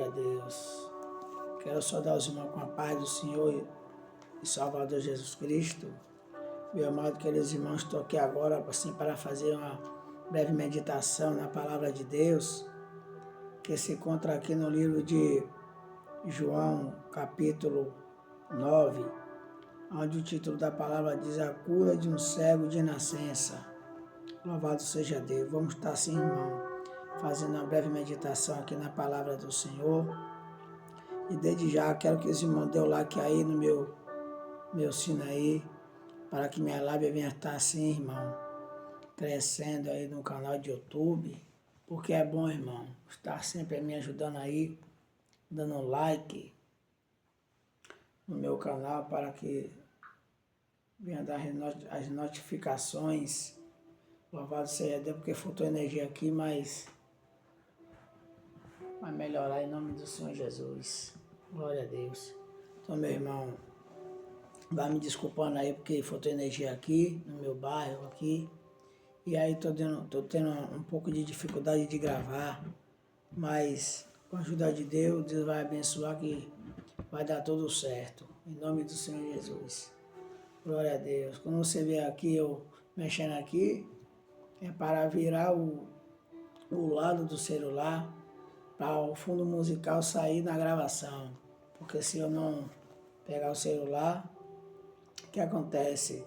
Glória a Deus. Quero saudar os irmãos com a paz do Senhor e Salvador Jesus Cristo. Meu amado, queridos irmãos, estou aqui agora assim, para fazer uma breve meditação na palavra de Deus, que se encontra aqui no livro de João, capítulo 9, onde o título da palavra diz: A cura de um cego de nascença. Louvado seja Deus. Vamos estar assim, irmão, fazendo uma breve meditação aqui na palavra do Senhor. E desde já quero que os irmãos dêem o like aí no meu sino aí, para que minha live venha estar assim, irmão, crescendo aí no canal de YouTube, porque é bom, irmão, estar sempre me ajudando aí, dando um like no meu canal para que venha dar as notificações. Louvado seja Deus, porque faltou energia aqui, mas vai melhorar em nome do Senhor Jesus. Glória a Deus. Então, meu irmão, vai me desculpando aí porque faltou energia aqui, no meu bairro aqui. E aí tô tendo um pouco de dificuldade de gravar, mas com a ajuda de Deus, Deus vai abençoar que vai dar tudo certo. Em nome do Senhor Jesus. Glória a Deus. Quando você vê aqui, eu mexendo aqui, é para virar o lado do celular para o fundo musical sair na gravação. Porque se eu não pegar o celular, o que acontece?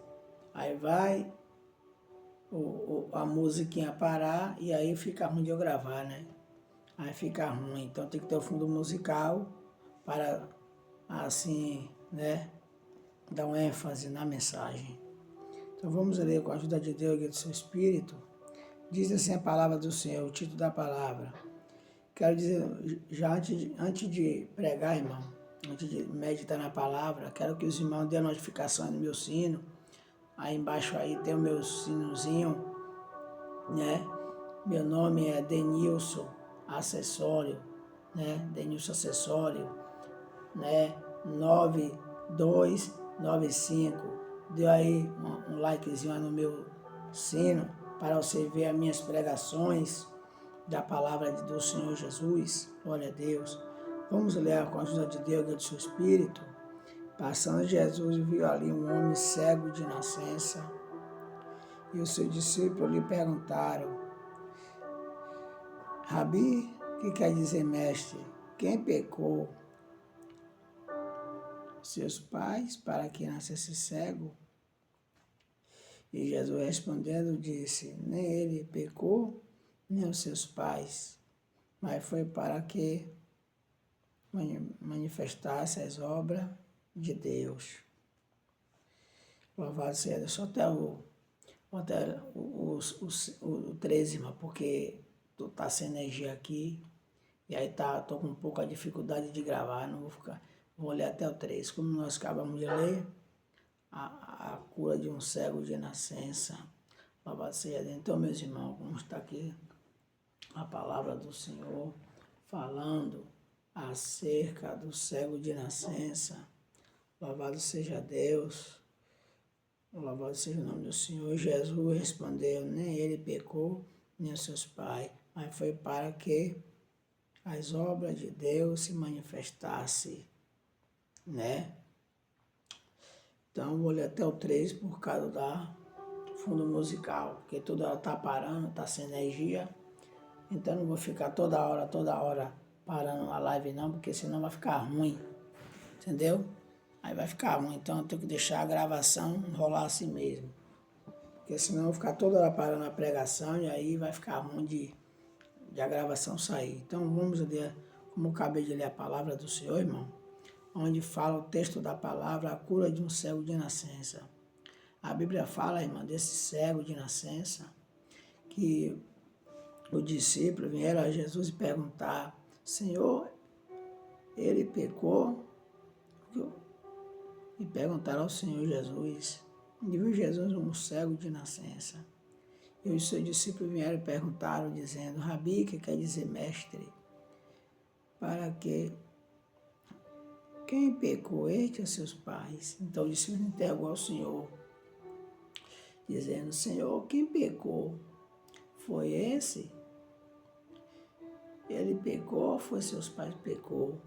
Aí vai a musiquinha parar e aí fica ruim de eu gravar, né? Aí fica ruim. Então tem que ter o fundo musical para, assim, né, dar um ênfase na mensagem. Então vamos ler com a ajuda de Deus e do seu Espírito. Diz assim a palavra do Senhor, o título da palavra. Quero dizer, já antes de pregar, irmão, antes de meditar na palavra, quero que os irmãos dêem a notificação no meu sino. Aí embaixo aí tem o meu sinozinho, né? Meu nome é Denilson Acessório, né? Denilson Acessório, né? 9295. Deu aí um likezinho aí no meu sino para você ver as minhas pregações da palavra do Senhor Jesus. Glória a Deus. Vamos ler com a ajuda de Deus e do seu Espírito. Passando Jesus viu ali um homem cego de nascença, e os seus discípulos lhe perguntaram: Rabi, que quer dizer mestre? Quem pecou? Seus pais, para que nascesse cego? E Jesus respondendo disse: Nem ele pecou, nem os seus pais, mas foi para que manifestasse as obras de Deus. Louvado seja Deus. Só até o 13, irmão, porque tu tá sem energia aqui, e aí tô com um pouco de dificuldade de gravar, não vou ler até o 3. Como nós acabamos de ler, a cura de um cego de nascença. Louvado seja Deus. Então, meus irmãos, vamos estar aqui a palavra do Senhor falando acerca do cego de nascença. Louvado seja Deus. Louvado seja o nome do Senhor. Jesus respondeu: Nem ele pecou, nem os seus pais, mas foi para que as obras de Deus se manifestassem, né? Então, vou ler até o 3 por causa da fundo musical, porque toda hora tá parando, tá sem energia. Então, não vou ficar toda hora parando a live não, porque senão vai ficar ruim, entendeu? Aí vai ficar ruim, então eu tenho que deixar a gravação rolar assim mesmo. Porque senão eu vou ficar toda hora parando a pregação e aí vai ficar ruim de a gravação sair. Então vamos ler, como eu acabei de ler a palavra do Senhor, irmão, onde fala o texto da palavra, a cura de um cego de nascença. A Bíblia fala, irmão, desse cego de nascença, que os discípulos vieram a Jesus e perguntar: Senhor, ele pecou? E perguntaram ao Senhor Jesus. E viu Jesus um cego de nascença. E os seus discípulos vieram e perguntaram, dizendo: Rabi, que quer dizer mestre? Para que quem pecou, este ou seus pais? Então o discípulo interrogou ao Senhor, dizendo: Senhor, quem pecou? Foi esse? ele pecou, foi seus pais pecou.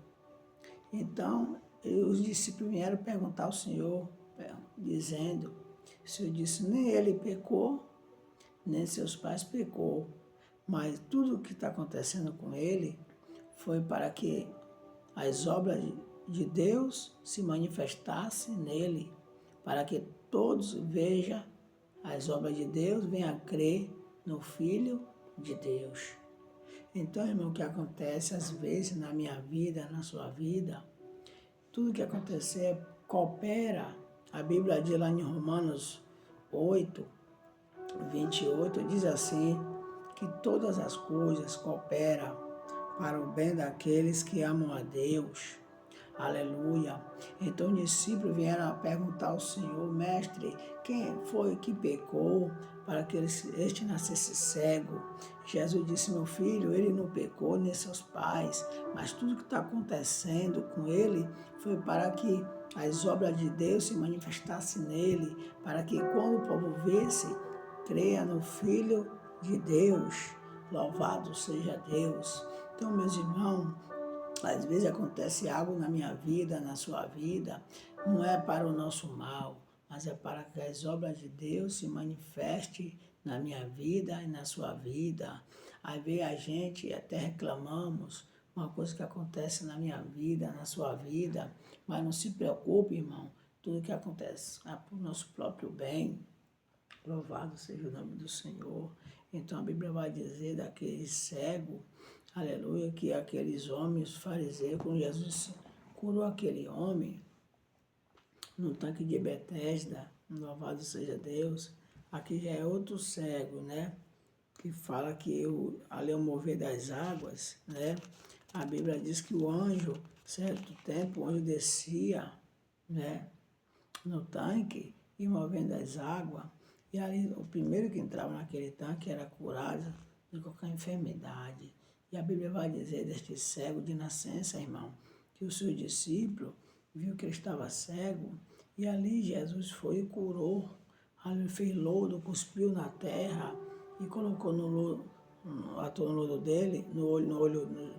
Então, os discípulos vieram perguntar ao Senhor, dizendo, o Senhor disse, nem ele pecou, nem seus pais pecou, mas tudo o que está acontecendo com ele foi para que as obras de Deus se manifestassem nele, para que todos vejam as obras de Deus, venham a crer no Filho de Deus. Então, irmão, o que acontece às vezes na minha vida, na sua vida, tudo que acontecer coopera. A Bíblia diz lá em Romanos 8, 28, diz assim, que todas as coisas cooperam para o bem daqueles que amam a Deus. Aleluia. Então os discípulos vieram a perguntar ao Senhor, mestre, quem foi que pecou para que este nascesse cego? Jesus disse, meu filho, ele não pecou nem seus pais, mas tudo que está acontecendo com ele foi para que as obras de Deus se manifestassem nele, para que quando o povo visse, creia no Filho de Deus. Louvado seja Deus. Então, meus irmãos, às vezes acontece algo na minha vida, na sua vida, não é para o nosso mal, mas é para que as obras de Deus se manifestem na minha vida e na sua vida. Aí vem a gente, até reclamamos, uma coisa que acontece na minha vida, na sua vida, mas não se preocupe, irmão, tudo que acontece é para o nosso próprio bem. Louvado seja o nome do Senhor. Então a Bíblia vai dizer daquele cego, aleluia, que aqueles homens fariseus, quando Jesus curou aquele homem no tanque de Betesda, louvado seja Deus, aqui já é outro cego, né? Que fala que ali é o mover das águas, né? A Bíblia diz que o anjo, certo tempo, o anjo descia, né? No tanque e movendo as águas, e ali o primeiro que entrava naquele tanque era curado de qualquer enfermidade. E a Bíblia vai dizer deste cego de nascença, irmão, que o seu discípulo viu que ele estava cego, e ali Jesus foi e curou. Ali fez lodo, cuspiu na terra e colocou no lodo, atou no lodo dele,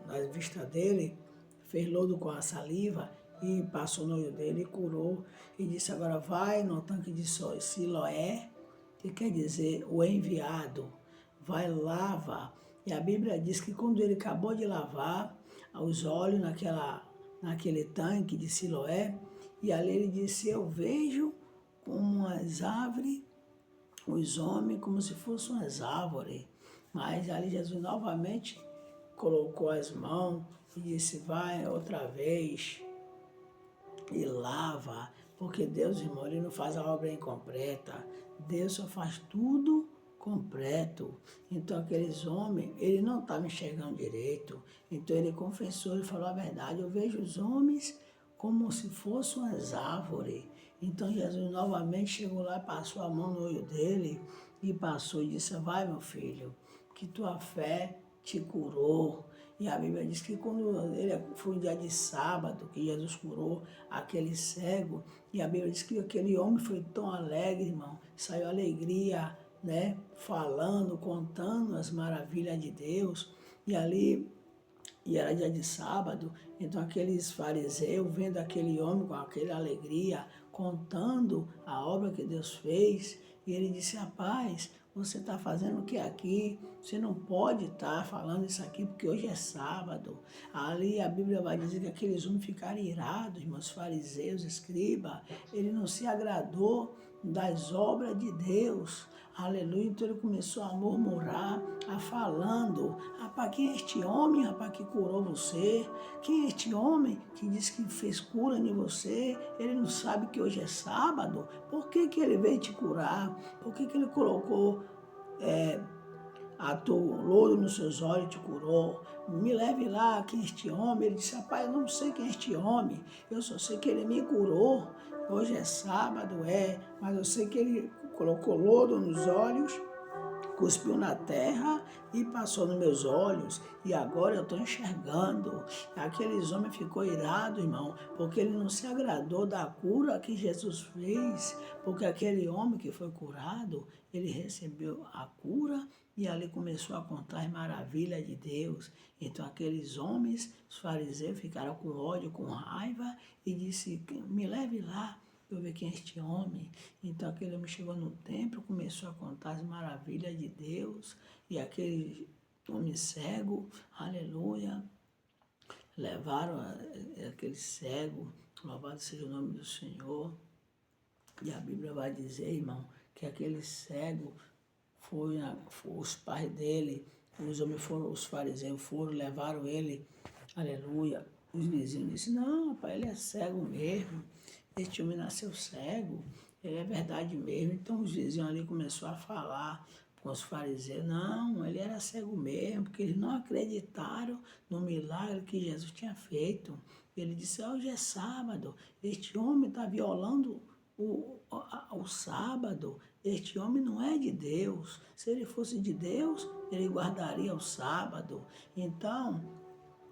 na vista dele, fez lodo com a saliva e passou no olho dele e curou. E disse, agora vai no tanque de Siloé, que quer dizer o enviado, vai lava. E a Bíblia diz que quando ele acabou de lavar os olhos naquele tanque de Siloé, e ali ele disse, eu vejo como as árvores, os homens como se fossem as árvores. Mas ali Jesus novamente colocou as mãos e disse, vai outra vez e lava, porque Deus, irmão, ele não faz a obra incompleta, Deus só faz tudo completo. Então aqueles homens, ele não estava enxergando direito, então ele confessou, ele falou a verdade, eu vejo os homens como se fossem as árvores. Então Jesus novamente chegou lá, passou a mão no olho dele e passou e disse, vai meu filho, que tua fé te curou. E a Bíblia diz que quando foi um dia de sábado que Jesus curou aquele cego, e a Bíblia diz que aquele homem foi tão alegre, irmão, saiu alegria, né, falando, contando as maravilhas de Deus, e ali, e era dia de sábado, então aqueles fariseus, vendo aquele homem com aquela alegria, contando a obra que Deus fez, e ele disse, rapaz, você está fazendo o que aqui? Você não pode estar falando isso aqui porque hoje é sábado. Ali a Bíblia vai dizer que aqueles homens ficaram irados, irmãos, fariseus, escribas. Ele não se agradou das obras de Deus. Aleluia. Então ele começou a murmurar, a falando. Rapaz, quem é este homem, rapaz, que curou você? Quem é este homem que disse que fez cura em você? Ele não sabe que hoje é sábado? Por que ele veio te curar? Por que ele colocou atou louro nos seus olhos e te curou? Me leve lá, quem é este homem? Ele disse, rapaz, eu não sei quem é este homem, eu só sei que ele me curou. Hoje é sábado, mas eu sei que ele colocou louro nos olhos, cuspiu na terra e passou nos meus olhos, e agora eu estou enxergando. Aqueles homens ficou irado, irmão, porque ele não se agradou da cura que Jesus fez, porque aquele homem que foi curado, ele recebeu a cura e ali começou a contar as maravilhas de Deus. Então aqueles homens, os fariseus, ficaram com ódio, com raiva, e disse, me leve lá, eu ver quem é este homem. Então aquele homem chegou no templo, começou a contar as maravilhas de Deus, e aquele homem cego, aleluia, levaram aquele cego, louvado seja o nome do Senhor. E a Bíblia vai dizer, irmão, que aquele cego foi os pais dele, os homens foram, os fariseus foram, levaram ele, aleluia. Os vizinhos disseram, não, rapaz, ele é cego mesmo, este homem nasceu cego, ele é verdade mesmo. Então os vizinhos ali começaram a falar com os fariseus, não, ele era cego mesmo, porque eles não acreditaram no milagre que Jesus tinha feito. Ele disse, hoje é sábado, este homem está violando o sábado, este homem não é de Deus. Se ele fosse de Deus, ele guardaria o sábado. Então,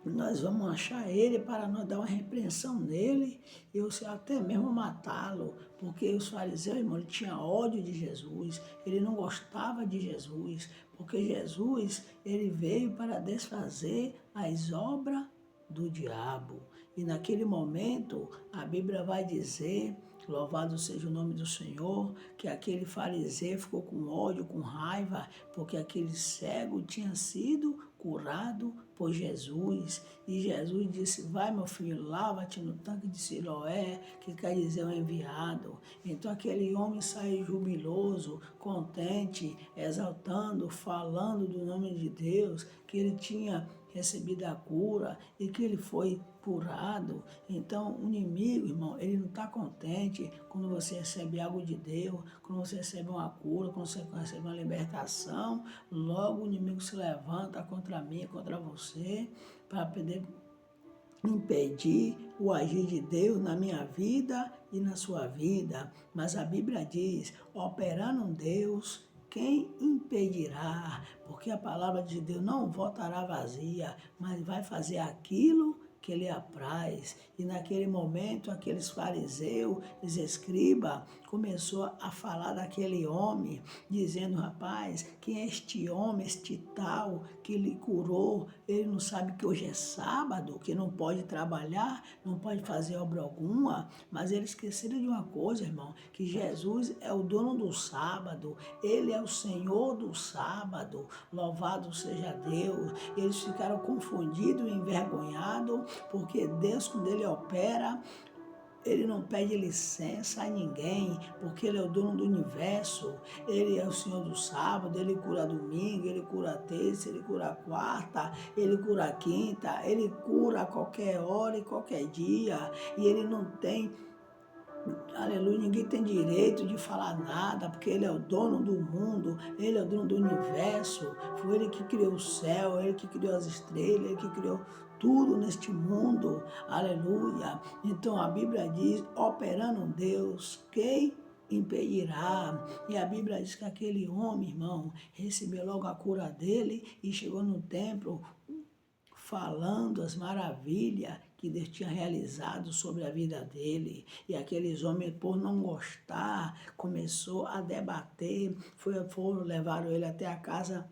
nós vamos achar ele para nós dar uma repreensão nele e até mesmo matá-lo, porque os fariseus, irmão, ele tinha ódio de Jesus, ele não gostava de Jesus, porque Jesus, ele veio para desfazer as obras do diabo. E naquele momento, a Bíblia vai dizer, louvado seja o nome do Senhor, que aquele fariseu ficou com ódio, com raiva, porque aquele cego tinha sido curado por Jesus. E Jesus disse, vai meu filho, lava-te no tanque de Siloé, que quer dizer o enviado. Então aquele homem saiu jubiloso, contente, exaltando, falando do nome de Deus, que ele tinha recebido a cura e que ele foi curado. Então o inimigo, irmão, ele não está contente quando você recebe algo de Deus, quando você recebe uma cura, quando você recebe uma libertação. Logo o inimigo se levanta contra mim, contra você, para poder impedir o agir de Deus na minha vida e na sua vida. Mas a Bíblia diz, operando Deus, quem impedirá? Porque a palavra de Deus não voltará vazia, mas vai fazer aquilo que ele apraz. E naquele momento, aqueles fariseus, os escribas, começou a falar daquele homem, dizendo, rapaz, quem é este homem, este tal, que lhe curou? Ele não sabe que hoje é sábado, que não pode trabalhar, não pode fazer obra alguma. Mas eles esqueceram de uma coisa, irmão, que Jesus é o dono do sábado, ele é o Senhor do sábado, louvado seja Deus. Eles ficaram confundidos e envergonhados, porque Deus, quando ele opera, ele não pede licença a ninguém, porque ele é o dono do universo, ele é o Senhor do sábado, ele cura domingo, ele cura terça, ele cura quarta, ele cura quinta, ele cura a qualquer hora e qualquer dia, e ele não tem, aleluia, ninguém tem direito de falar nada, porque ele é o dono do mundo, ele é o dono do universo, foi ele que criou o céu, ele que criou as estrelas, ele que criou tudo neste mundo, aleluia. Então a Bíblia diz, operando Deus, quem impedirá? E a Bíblia diz que aquele homem, irmão, recebeu logo a cura dele e chegou no templo falando as maravilhas que Deus tinha realizado sobre a vida dele. E aqueles homens, por não gostar, começou a debater, levaram ele até a casa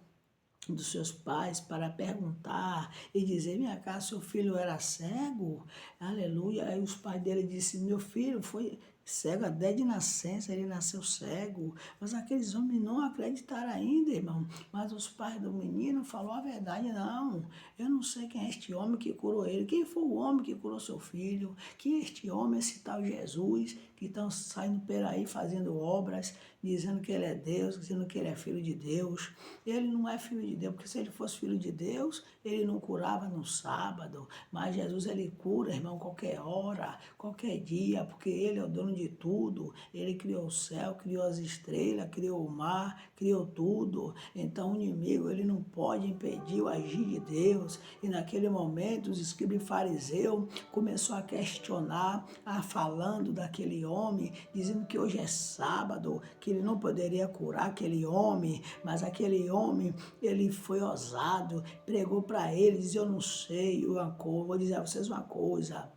dos seus pais para perguntar e dizer, minha casa, seu filho era cego? Aleluia. Aí os pais dele disseram, meu filho foi cego desde nascença, ele nasceu cego. Mas aqueles homens não acreditaram ainda, irmão. Mas os pais do menino falaram a verdade, não, eu não sei quem é este homem que curou ele. Quem foi o homem que curou seu filho? Quem é este homem, esse tal Jesus, que estão saindo por aí fazendo obras, dizendo que ele é Deus, dizendo que ele é filho de Deus? Ele não é filho de Deus, porque se ele fosse filho de Deus, ele não curava no sábado. Mas Jesus, ele cura, irmão, qualquer hora, qualquer dia, porque ele é o dono de tudo. Ele criou o céu, criou as estrelas, criou o mar, criou tudo. Então o inimigo, ele não pode impedir o agir de Deus. E naquele momento os escribas e fariseus começou a questionar, falando daquele homem, dizendo que hoje é sábado, que ele não poderia curar aquele homem, mas aquele homem, ele foi ousado, pregou para eles, eu não sei, vou dizer a vocês uma coisa,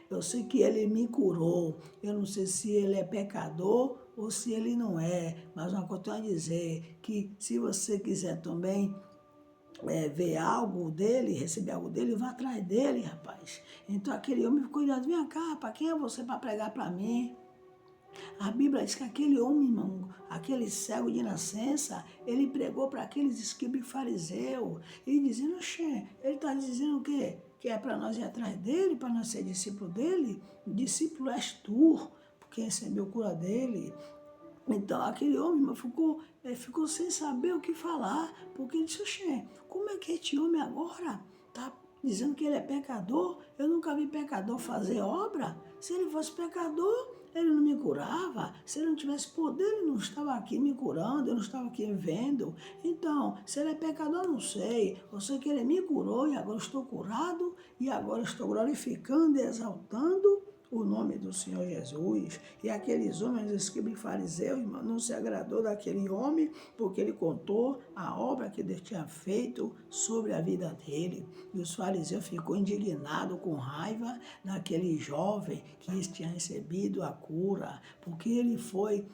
eu sei que ele me curou, eu não sei se ele é pecador ou se ele não é, mas uma coisa eu tenho a dizer, que se você quiser também ver algo dele, receber algo dele, vá atrás dele, rapaz. Então aquele homem ficou olhando, vem cá, para quem é você para pregar para mim? A Bíblia diz que aquele homem, irmão, aquele cego de nascença, ele pregou para aqueles escribas e fariseus, e dizendo, oxê, ele está dizendo o quê? Que é para nós ir atrás dele, para nós ser discípulo dele? Discípulo és tu, porque recebeu cura dele. Então, aquele homem ficou sem saber o que falar, porque ele disse, oxê, como é que este homem agora está dizendo que ele é pecador? Eu nunca vi pecador fazer obra. Se ele fosse pecador, ele não me curava. Se ele não tivesse poder, ele não estava aqui me curando, eu não estava aqui vendo. Então, se ele é pecador, eu não sei. Eu sei que ele me curou e agora estou curado e agora estou glorificando e exaltando o nome do Senhor Jesus. E aqueles homens, escribas e fariseus, irmão, não se agradou daquele homem, porque ele contou a obra que Deus tinha feito sobre a vida dele. E os fariseus ficou indignado com raiva daquele jovem que tinha recebido a cura, porque ele foi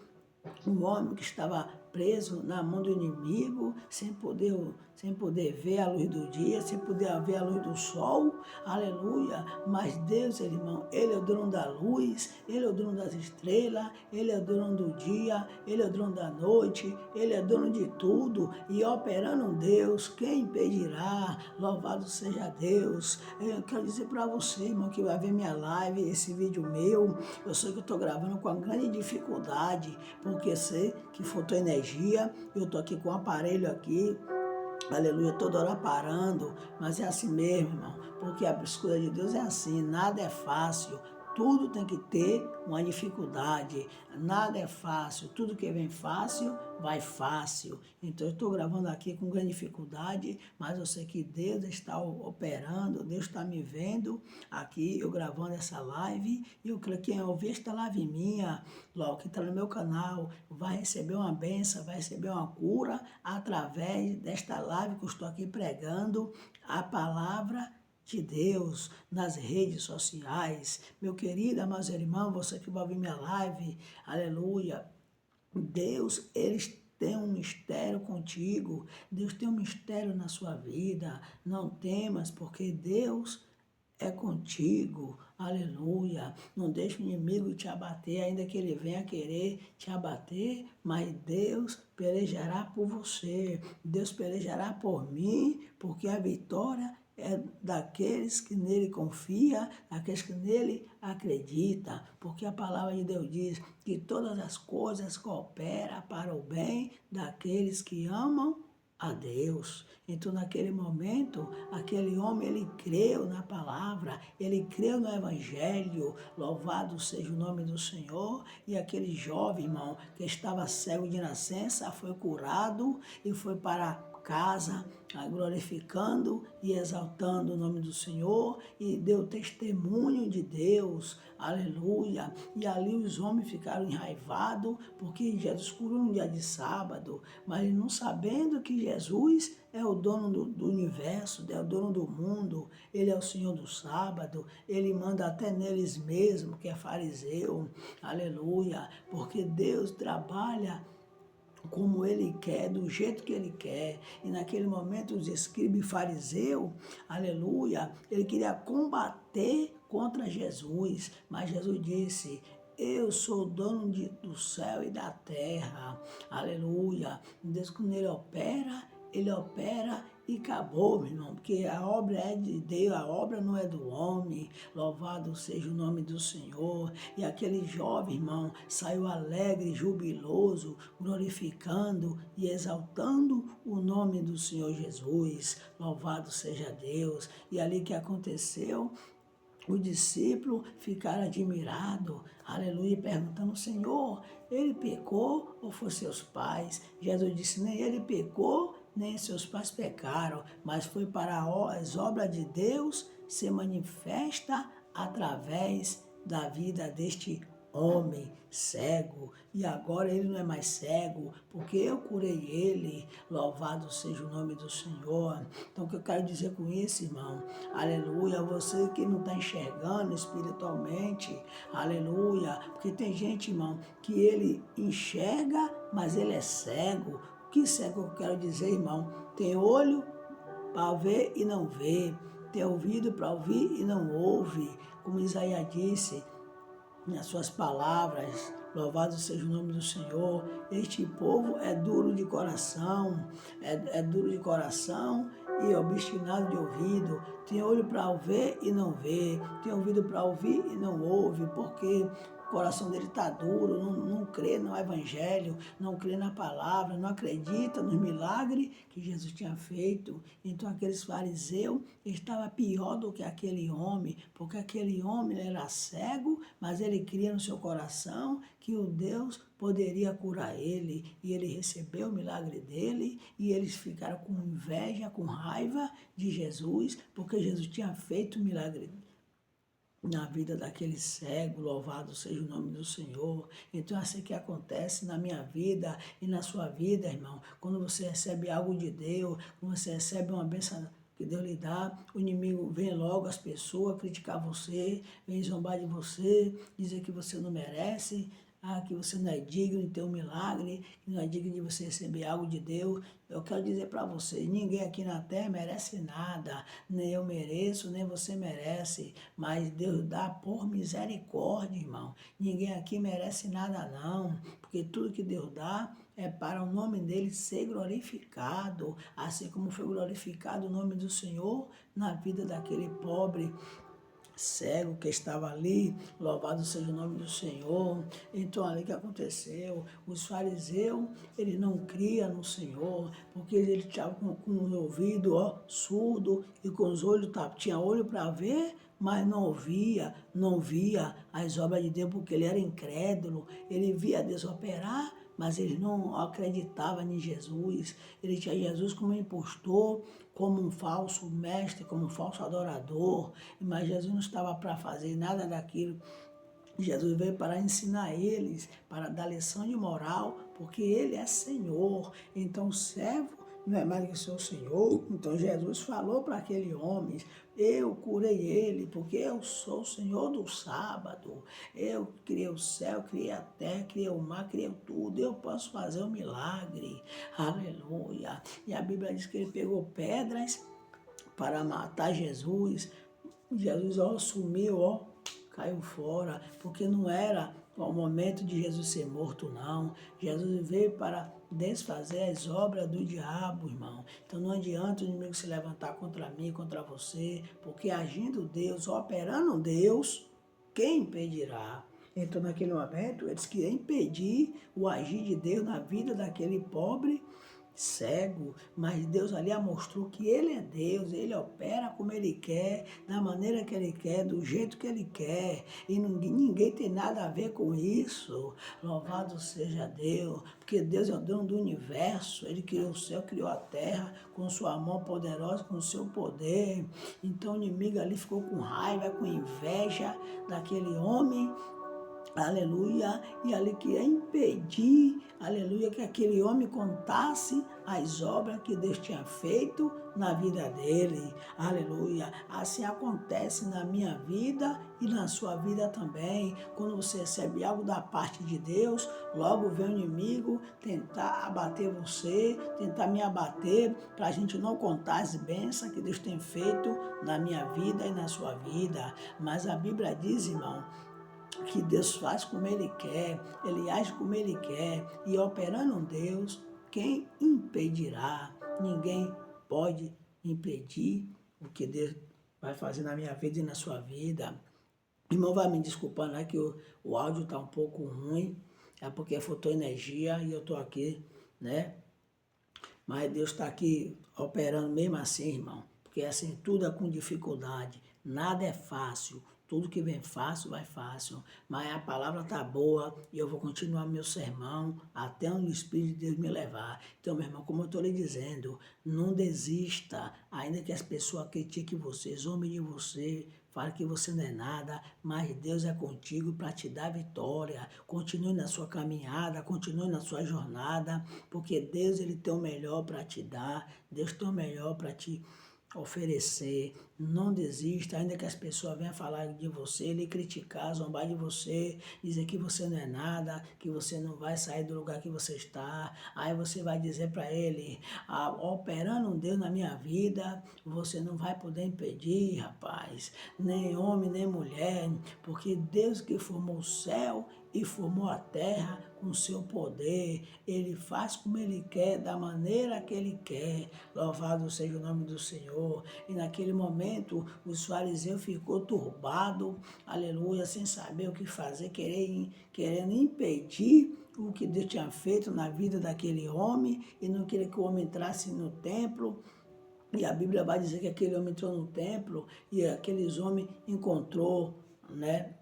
um homem que estava preso na mão do inimigo, sem poder ver a luz do dia, sem poder ver a luz do sol, aleluia. Mas Deus, irmão, Ele é o dono da luz, Ele é o dono das estrelas, Ele é o dono do dia, Ele é o dono da noite, Ele é dono de tudo, e operando Deus, quem impedirá? Louvado seja Deus. Eu quero dizer para você, irmão, que vai ver minha live, esse vídeo meu, eu sei que eu estou gravando com uma grande dificuldade, porque sei que faltou energia, eu estou aqui com o aparelho aqui, aleluia, toda hora parando, mas é assim mesmo, irmão, porque a escolha de Deus é assim, nada é fácil, tudo tem que ter uma dificuldade, nada é fácil, tudo que vem fácil, vai fácil. Então eu estou gravando aqui com grande dificuldade, mas eu sei que Deus está operando, Deus está me vendo aqui, eu gravando essa live, e eu creio que quem ouvir esta live minha, logo que está no meu canal, vai receber uma bênção, vai receber uma cura, através desta live que eu estou aqui pregando, a palavra de Deus nas redes sociais. Meu querido, amados irmãos, você que vai ouvir minha live, aleluia, Deus, Ele tem um mistério contigo, Deus tem um mistério na sua vida, não temas, porque Deus é contigo, aleluia. Não deixe o inimigo te abater, ainda que ele venha querer te abater, mas Deus pelejará por você, Deus pelejará por mim, porque a vitória é daqueles que nele confia, daqueles que nele acredita, porque a palavra de Deus diz que todas as coisas cooperam para o bem daqueles que amam a Deus. Então, naquele momento, aquele homem, ele creu na palavra, ele creu no Evangelho, louvado seja o nome do Senhor, e aquele jovem, irmão, que estava cego de nascença, foi curado e foi para casa, glorificando e exaltando o nome do Senhor, e deu testemunho de Deus, aleluia. E ali os homens ficaram enraivados, porque Jesus curou no dia de sábado, mas não sabendo que Jesus é o dono do universo, é o dono do mundo, Ele é o Senhor do sábado, Ele manda até neles mesmo, que é fariseu, aleluia, porque Deus trabalha como Ele quer, do jeito que Ele quer. E naquele momento os escribas e fariseus, aleluia, ele queria combater contra Jesus, mas Jesus disse: eu sou o dono do céu e da terra, aleluia. Deus, quando Ele opera e acabou, meu irmão, porque a obra é de Deus, a obra não é do homem. Louvado seja o nome do Senhor. E aquele jovem, irmão, saiu alegre, jubiloso, glorificando e exaltando o nome do Senhor Jesus. Louvado seja Deus. E ali que aconteceu, O discípulo ficaram admirado, aleluia, perguntando, Senhor, ele pecou ou foram seus pais? Jesus disse, nem ele pecou, nem seus pais pecaram, mas foi para as obras de Deus se manifesta através da vida deste homem cego, e agora ele não é mais cego, porque eu curei ele, louvado seja o nome do Senhor. Então o que eu quero dizer com isso, irmão, aleluia, você que não está enxergando espiritualmente, aleluia, porque tem gente, irmão, que ele enxerga, mas ele é cego. Que cego eu quero dizer, irmão? Tem olho para ver e não vê, tem ouvido para ouvir e não ouve, como Isaías disse, nas suas palavras, louvado seja o nome do Senhor. Este povo é duro de coração, é duro de coração e obstinado de ouvido. Tem olho para ver e não vê, tem ouvido para ouvir e não ouve, porque o coração dele está duro, não crê no Evangelho, não crê na palavra, não acredita nos milagres que Jesus tinha feito. Então aqueles fariseus estavam pior do que aquele homem, porque aquele homem era cego, mas ele cria no seu coração que o Deus poderia curar ele, e ele recebeu o milagre dele, e eles ficaram com inveja, com raiva de Jesus, porque Jesus tinha feito o milagre na vida daquele cego, louvado seja o nome do Senhor. Então é assim que acontece na minha vida e na sua vida, irmão. Quando você recebe algo de Deus, quando você recebe uma bênção que Deus lhe dá, o inimigo vem logo, as pessoas criticar você, vem zombar de você, dizer que você não merece, que você não é digno de ter um milagre, que não é digno de você receber algo de Deus. Eu quero dizer para você, ninguém aqui na terra merece nada, nem eu mereço, nem você merece, mas Deus dá por misericórdia, irmão. Ninguém aqui merece nada não, porque tudo que Deus dá é para o nome dele ser glorificado, assim como foi glorificado o nome do Senhor na vida daquele pobre cego que estava ali, louvado seja o nome do Senhor. Então ali que aconteceu, os fariseus, eles não criam no Senhor, porque eles estavam com o ouvido surdo e com os olhos, tinha olho para ver, mas não via as obras de Deus, porque ele era incrédulo, ele via Deus operar, mas ele não acreditava em Jesus, ele tinha Jesus como impostor, como um falso mestre, como um falso adorador, mas Jesus não estava para fazer nada daquilo. Jesus veio para ensinar eles, para dar lição de moral, porque ele é Senhor. Então o servo não é mais que seu Senhor. Então Jesus falou para aquele homem, eu curei ele, porque eu sou o Senhor do sábado. Eu criei o céu, criei a terra, criei o mar, criei tudo. Eu posso fazer um milagre. Aleluia. E a Bíblia diz que ele pegou pedras para matar Jesus. Jesus, sumiu, caiu fora, porque não era o momento de Jesus ser morto, não. Jesus veio para desfazer as obras do diabo, irmão. Então não adianta o inimigo se levantar contra mim, contra você, porque agindo Deus, operando Deus, quem impedirá? Então naquele momento eles queriam impedir o agir de Deus na vida daquele pobre cego, mas Deus ali mostrou que Ele é Deus, Ele opera como Ele quer, da maneira que Ele quer, do jeito que Ele quer, e ninguém tem nada a ver com isso. Louvado seja Deus, porque Deus é o dono do universo, Ele criou o céu, criou a terra, com sua mão poderosa, com o seu poder. Então o inimigo ali ficou com raiva, com inveja daquele homem, aleluia, e ali queria impedir, aleluia, que aquele homem contasse as obras que Deus tinha feito na vida dele, aleluia. Assim acontece na minha vida e na sua vida também. Quando você recebe algo da parte de Deus, logo vem o inimigo tentar abater você, tentar me abater, para a gente não contar as bênçãos que Deus tem feito na minha vida e na sua vida. Mas a Bíblia diz, irmão, que Deus faz como Ele quer, Ele age como Ele quer, e operando Deus, quem impedirá? Ninguém pode impedir o que Deus vai fazer na minha vida e na sua vida. Irmão, vai me desculpando, é que o áudio está um pouco ruim, é porque faltou energia e eu estou aqui, né? Mas Deus está aqui operando mesmo assim, irmão, porque assim tudo é com dificuldade. Nada é fácil. Tudo que vem fácil, vai fácil. Mas a palavra está boa e eu vou continuar meu sermão até onde o Espírito de Deus me levar. Então, meu irmão, como eu estou lhe dizendo, não desista, ainda que as pessoas critiquem você, zombem de você, falem que você não é nada, mas Deus é contigo para te dar vitória. Continue na sua caminhada, continue na sua jornada, porque Deus ele tem o melhor para te dar, Deus tem o melhor para te oferecer. Não desista, ainda que as pessoas venham falar de você, lhe criticar, zombar de você, dizer que você não é nada, que você não vai sair do lugar que você está. Aí você vai dizer para ele, operando um Deus na minha vida, você não vai poder impedir, rapaz, nem homem, nem mulher, porque Deus que formou o céu e formou a terra com seu poder, ele faz como ele quer, da maneira que ele quer. Louvado seja o nome do Senhor. E naquele momento, os fariseus ficou turbado, aleluia, sem saber o que fazer, querendo impedir o que Deus tinha feito na vida daquele homem, e não queria que o homem entrasse no templo. E a Bíblia vai dizer que aquele homem entrou no templo e aqueles homens encontrou, né?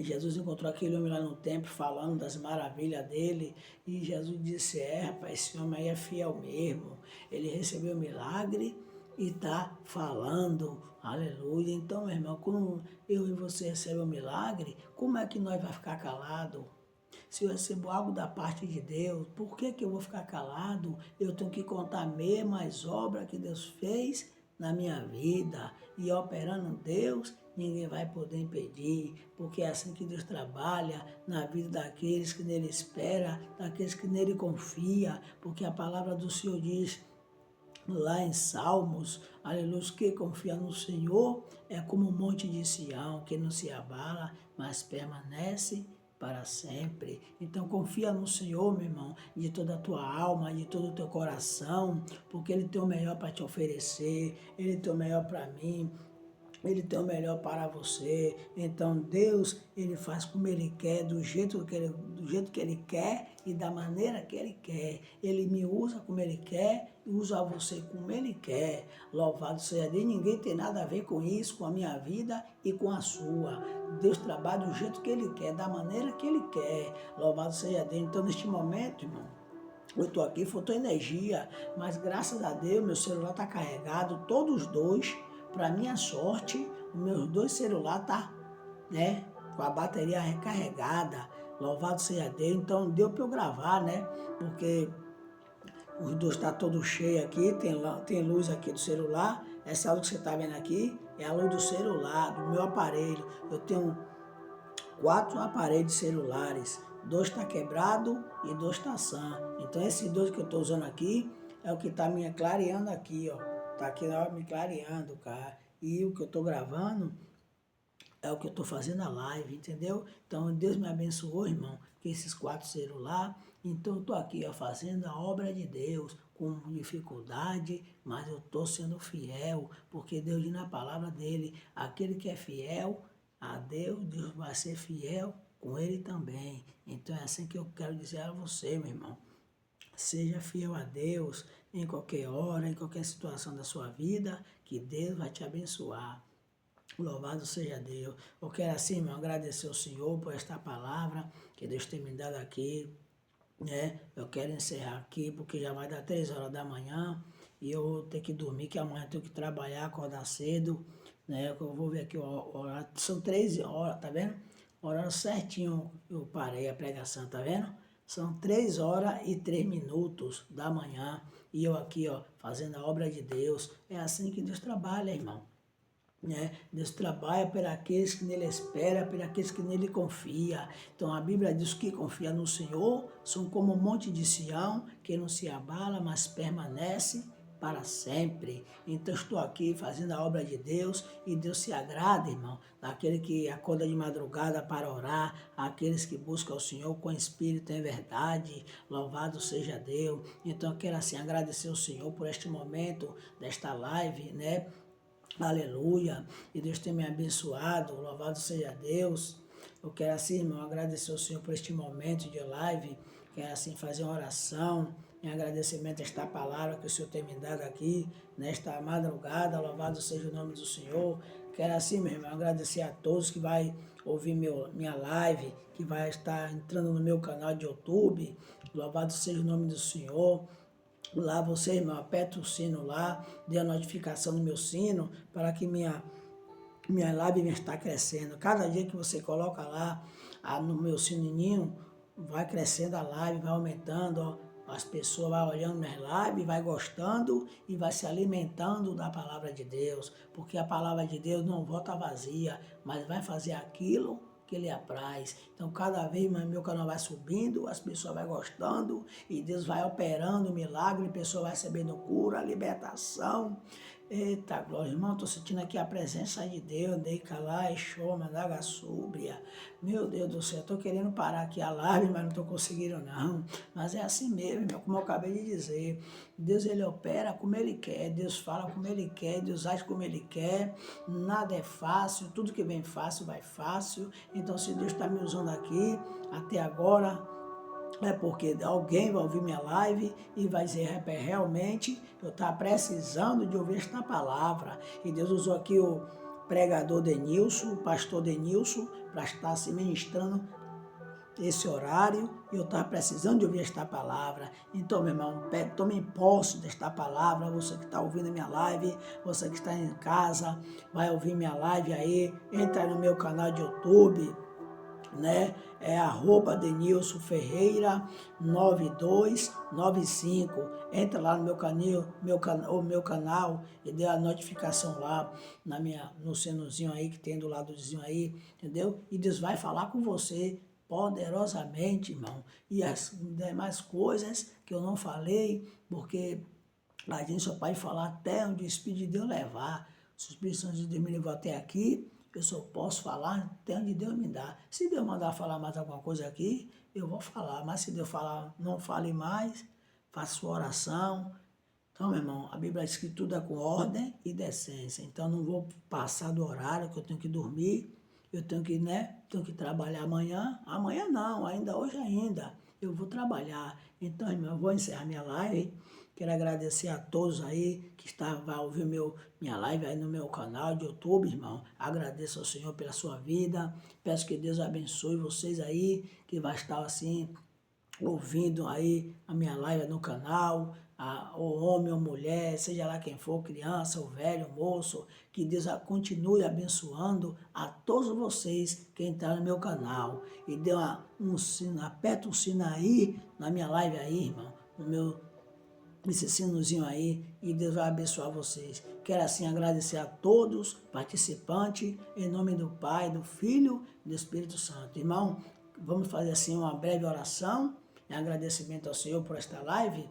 Jesus encontrou aquele homem lá no templo falando das maravilhas dele, e Jesus disse, rapaz, esse homem aí é fiel mesmo, ele recebeu o milagre e está falando, aleluia. Então, meu irmão, quando eu e você recebemos o milagre, como é que nós vamos ficar calados? Se eu recebo algo da parte de Deus, por que eu vou ficar calado? Eu tenho que contar mesmo as obras que Deus fez na minha vida. E operando Deus, ninguém vai poder impedir, porque é assim que Deus trabalha na vida daqueles que nele espera, daqueles que nele confia, porque a palavra do Senhor diz lá em Salmos, aleluia, que confia no Senhor é como um monte de Sião, que não se abala, mas permanece para sempre. Então confia no Senhor, meu irmão, de toda a tua alma, de todo o teu coração, porque Ele tem o melhor para te oferecer, Ele tem o melhor para mim, ele tem o melhor para você. Então Deus, ele faz como ele quer, do jeito que ele quer e da maneira que ele quer. Ele me usa como ele quer e usa você como ele quer. Louvado seja Deus. Ninguém tem nada a ver com isso, com a minha vida e com a sua. Deus trabalha do jeito que ele quer, da maneira que ele quer. Louvado seja Deus. Então neste momento, irmão, eu estou aqui, faltou energia, mas graças a Deus meu celular está carregado, todos os dois. Para minha sorte, os meus dois celulares tá, né, com a bateria recarregada. Louvado seja Deus. Então deu para eu gravar, né? Porque os dois tá todo cheio aqui, tem luz aqui do celular. Essa luz que você está vendo aqui é a luz do celular, do meu aparelho. Eu tenho 4 aparelhos celulares. 2 está quebrado e 2 está sã. Então esses 2 que eu estou usando aqui é o que está me clareando aqui, ó. Tá aqui ó, me clareando, cara. E o que eu estou gravando é o que eu estou fazendo a live, entendeu? Então Deus me abençoou, irmão, com esses 4 celulares. Então eu estou aqui ó, fazendo a obra de Deus com dificuldade, mas eu estou sendo fiel, porque Deus diz na palavra dele, aquele que é fiel a Deus, Deus vai ser fiel com ele também. Então é assim que eu quero dizer a você, meu irmão. Seja fiel a Deus em qualquer hora, em qualquer situação da sua vida, que Deus vai te abençoar. Louvado seja Deus. Eu quero assim, irmão, agradecer ao Senhor por esta palavra que Deus tem me dado aqui, né? Eu quero encerrar aqui porque já vai dar 3 horas da manhã e eu vou ter que dormir, que amanhã eu tenho que trabalhar, acordar cedo, né? Eu vou ver aqui o horário, são 13 horas, tá vendo? O horário certinho eu parei a pregação, tá vendo? São 3 horas e 3 minutos da manhã e eu aqui, ó, fazendo a obra de Deus. É assim que Deus trabalha, irmão. Né? Deus trabalha para aqueles que nele espera, para aqueles que nele confia. Então a Bíblia diz que confia no Senhor são como um monte de Sião, que não se abala, mas permanece para sempre. Então estou aqui fazendo a obra de Deus e Deus se agrada, irmão, daquele que acorda de madrugada para orar, aqueles que buscam o Senhor com espírito em verdade. Louvado seja Deus. Então eu quero assim agradecer ao Senhor por este momento desta live, né? Aleluia. E Deus tem me abençoado. Louvado seja Deus. Eu quero assim, irmão, agradecer ao Senhor por este momento de live. Quero assim fazer uma oração em agradecimento a esta palavra que o Senhor tem me dado aqui nesta madrugada. Louvado seja o nome do Senhor. Quero assim, meu irmão, agradecer a todos que vai ouvir minha live, que vai estar entrando no meu canal de YouTube. Louvado seja o nome do Senhor. Lá você, irmão, aperta o sino lá, dê a notificação no meu sino, para que minha live está crescendo. Cada dia que você coloca lá no meu sininho, vai crescendo a live, vai aumentando, ó. As pessoas vão olhando minhas lives, vai gostando e vai se alimentando da palavra de Deus. Porque a palavra de Deus não volta vazia, mas vai fazer aquilo que Ele apraz. Então, cada vez mais meu canal vai subindo, as pessoas vão gostando e Deus vai operando milagre, a pessoa vai recebendo cura, libertação. Eita, glória, irmão, estou sentindo aqui a presença de Deus, dei calai, choma, daga súbria. Meu Deus do céu, estou querendo parar aqui a live, mas não estou conseguindo não. Mas é assim mesmo, meu, como eu acabei de dizer. Deus, Ele opera como Ele quer, Deus fala como Ele quer, Deus age como Ele quer. Nada é fácil, tudo que vem fácil, vai fácil. Então, se Deus está me usando aqui, até agora, é porque alguém vai ouvir minha live e vai dizer, realmente eu estava precisando de ouvir esta palavra. E Deus usou aqui o pregador Denilson, o pastor Denilson, para estar se ministrando esse horário, e eu estava precisando de ouvir esta palavra. Então, meu irmão, tome posse desta palavra, você que está ouvindo minha live, você que está em casa, vai ouvir minha live aí, entra no meu canal de YouTube, né? É @Denilson Ferreira 9295. Entra lá no meu canal e dê a notificação lá no sinozinho aí que tem do ladozinho aí, entendeu? E Deus vai falar com você poderosamente, irmão. E as demais coisas que eu não falei, porque a gente só pode falar até onde o Espírito de Deus levar. Se o Espírito Santo de Deus me levou até aqui, eu só posso falar até onde Deus me dá. Se Deus mandar falar mais alguma coisa aqui, eu vou falar. Mas se Deus falar, não fale mais, faça sua oração. Então, meu irmão, a Bíblia diz que tudo é com ordem e decência. Então, eu não vou passar do horário que eu tenho que dormir. Eu tenho que, tenho que trabalhar amanhã. Amanhã não, ainda hoje ainda. Eu vou trabalhar. Então, irmão, eu vou encerrar minha live. Quero agradecer a todos aí que vai ouvir minha live aí no meu canal de YouTube, irmão. Agradeço ao Senhor pela sua vida. Peço que Deus abençoe vocês aí, que vai estar assim, ouvindo aí a minha live no canal, o homem ou mulher, seja lá quem for, criança ou velho, moço, que Deus continue abençoando a todos vocês que entraram no meu canal. E dê um sino, aperta um sino aí na minha live aí, irmão, esse sinozinho aí, e Deus vai abençoar vocês. Quero assim agradecer a todos participantes, em nome do Pai, do Filho e do Espírito Santo. Irmão, vamos fazer assim uma breve oração, em agradecimento ao Senhor por esta live.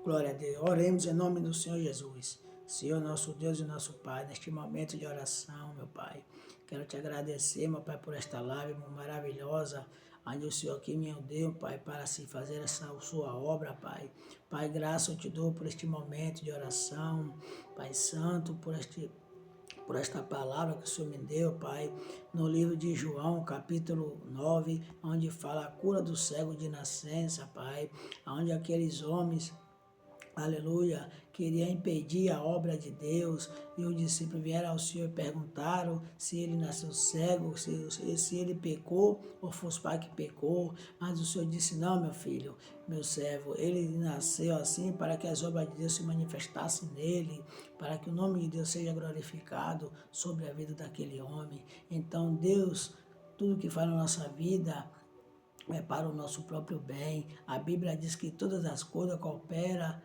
Glória a Deus. Oremos em nome do Senhor Jesus. Senhor, nosso Deus e nosso Pai, neste momento de oração, meu Pai, quero te agradecer, meu Pai, por esta live maravilhosa, onde o Senhor aqui me deu, Pai, para se fazer essa sua obra, Pai. Pai, graça eu te dou por este momento de oração, Pai Santo, por esta palavra que o Senhor me deu, Pai, no livro de João, capítulo 9, onde fala a cura do cego de nascença, Pai, onde aqueles homens, aleluia, queria impedir a obra de Deus, e os discípulos vieram ao Senhor e perguntaram se ele nasceu cego, se ele pecou, ou fosse o pai que pecou, mas o Senhor disse, não, meu filho, meu servo, ele nasceu assim para que as obras de Deus se manifestassem nele, para que o nome de Deus seja glorificado sobre a vida daquele homem. Então, Deus, tudo que faz na nossa vida é para o nosso próprio bem. A Bíblia diz que todas as coisas cooperam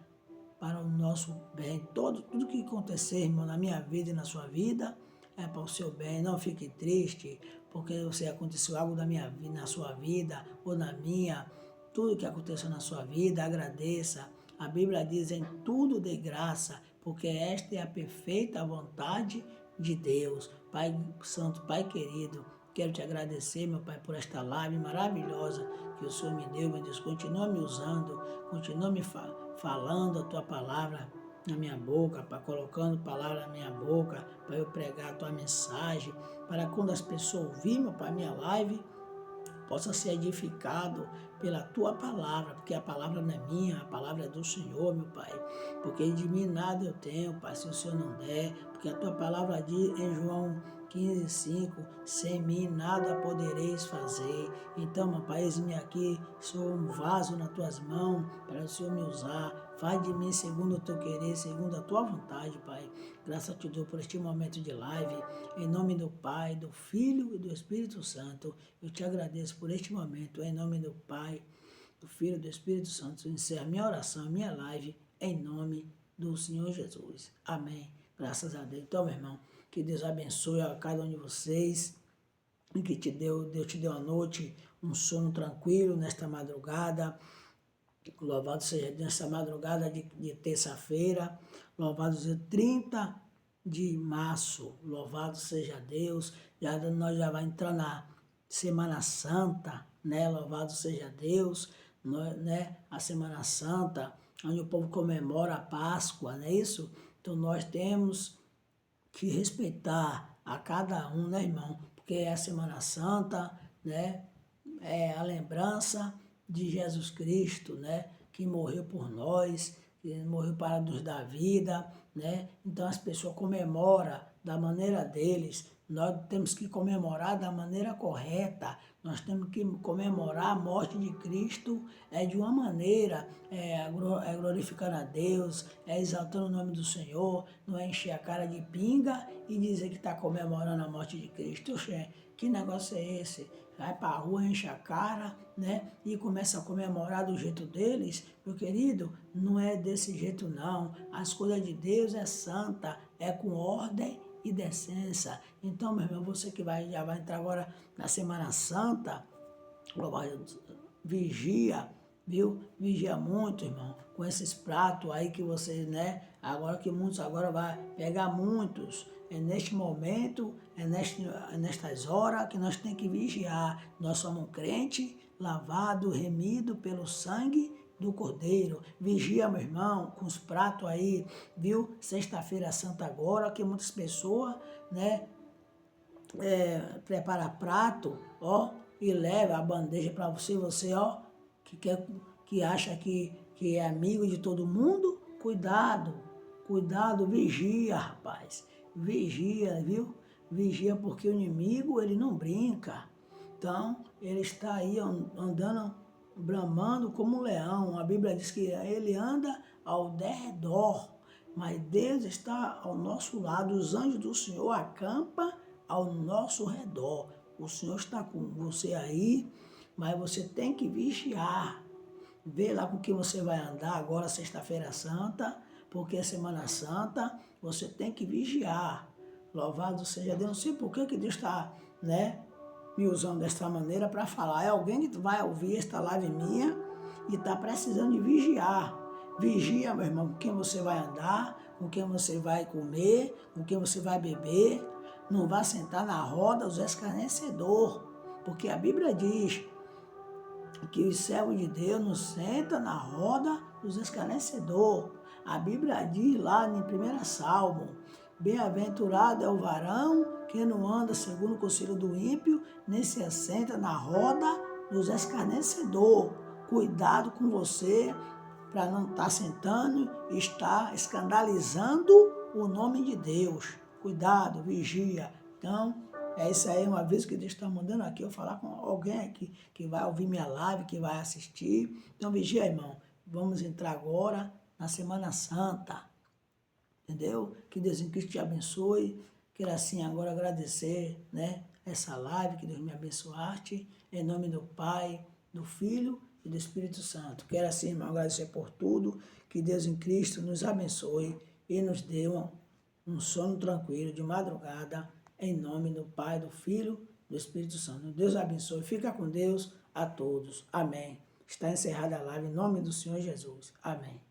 para o nosso bem. Tudo que acontecer, irmão, na minha vida e na sua vida, é para o seu bem. Não fique triste, porque você aconteceu algo na sua vida ou na minha. Tudo que aconteceu na sua vida, agradeça. A Bíblia diz, em tudo dê graça, porque esta é a perfeita vontade de Deus. Pai Santo, Pai querido, quero te agradecer, meu Pai, por esta live maravilhosa que o Senhor me deu, meu Deus. Continua me usando, continua me falando a tua palavra na minha boca, Pai, colocando palavra na minha boca, para eu pregar a tua mensagem, para quando as pessoas ouvirem, meu Pai, minha live, possa ser edificado pela tua palavra, porque a palavra não é minha, a palavra é do Senhor, meu Pai. Porque de mim nada eu tenho, Pai, se o Senhor não der, porque a tua palavra diz em João 15:5, sem mim nada podereis fazer. Então, meu Pai, eis-me aqui, sou um vaso nas tuas mãos para o Senhor me usar. Faz de mim segundo o teu querer, segundo a tua vontade, Pai. Graças a te dou por este momento de live. Em nome do Pai, do Filho e do Espírito Santo, eu te agradeço por este momento. Em nome do Pai, do Filho e do Espírito Santo, eu encerro minha oração, minha live, em nome do Senhor Jesus. Amém. Graças a Deus. Então, meu irmão, que Deus abençoe a cada um de vocês e que Deus te deu a noite, um sono tranquilo nesta madrugada. Louvado seja Deus, nessa madrugada de terça-feira, louvado seja 30 de março, louvado seja Deus, nós já vai entrar na Semana Santa, né? Louvado seja Deus, né? A Semana Santa, onde o povo comemora a Páscoa, não é isso? Então nós temos que respeitar a cada um, né, irmão? Porque é a Semana Santa, né? É a lembrança de Jesus Cristo, né? Que morreu por nós, que morreu para nos dar vida, né? Então as pessoas comemoram da maneira deles. Nós temos que comemorar da maneira correta. Nós temos que comemorar a morte de Cristo de uma maneira, glorificando a Deus, exaltando o nome do Senhor, não é encher a cara de pinga e dizer que está comemorando a morte de Cristo. Oxê, que negócio é esse? Vai para a rua, enche a cara, né? E começa a comemorar do jeito deles. Meu querido, não é desse jeito não. As coisas de Deus é santa, é com ordem e decência. Então, meu irmão, você que já vai entrar agora na Semana Santa, vigia, viu? Vigia muito, irmão, com esses pratos aí que você, né? Agora que muitos agora vai pegar muitos. É neste momento, nestas horas que nós temos que vigiar. Nós somos um crente lavado, remido pelo sangue do Cordeiro. Vigia, meu irmão, com os pratos aí, viu? Sexta-feira Santa agora, que muitas pessoas, né, prepara prato, ó, e leva a bandeja para você, ó, que acha que é amigo de todo mundo. Cuidado, vigia, rapaz. Vigia, viu? Vigia, porque o inimigo, ele não brinca. Então, ele está aí andando, bramando como um leão. A Bíblia diz que ele anda ao derredor, mas Deus está ao nosso lado. Os anjos do Senhor acampam ao nosso redor. O Senhor está com você aí, mas você tem que vigiar. Vê lá com quem você vai andar agora, sexta-feira santa, porque é Semana Santa, você tem que vigiar. Louvado seja Deus. Não sei por que Deus está, né, me usando dessa maneira para falar. É alguém que vai ouvir esta live minha e está precisando de vigiar. Vigia, meu irmão, com quem você vai andar, com quem você vai comer, com quem você vai beber. Não vá sentar na roda os escarnecedores, porque a Bíblia diz que os servos de Deus não sentam na roda dos escarnecedores. A Bíblia diz lá em 1 Salmo, bem-aventurado é o varão que não anda segundo o conselho do ímpio, nem se assenta na roda dos escarnecedores. Cuidado com você para não estar sentando e estar escandalizando o nome de Deus. Cuidado, vigia. Então, isso aí, uma vez que Deus está mandando aqui, eu falar com alguém aqui que vai ouvir minha live, que vai assistir. Então, vigia, irmão. Vamos entrar agora na Semana Santa. Entendeu? Que Deus em Cristo te abençoe. Quero assim agora agradecer, né, essa live, que Deus me abençoaste. Em nome do Pai, do Filho e do Espírito Santo. Quero assim, irmão, agradecer por tudo. Que Deus em Cristo nos abençoe e nos dê um sono tranquilo de madrugada. Em nome do Pai, do Filho e do Espírito Santo. Deus abençoe. Fica com Deus a todos. Amém. Está encerrada a live em nome do Senhor Jesus. Amém.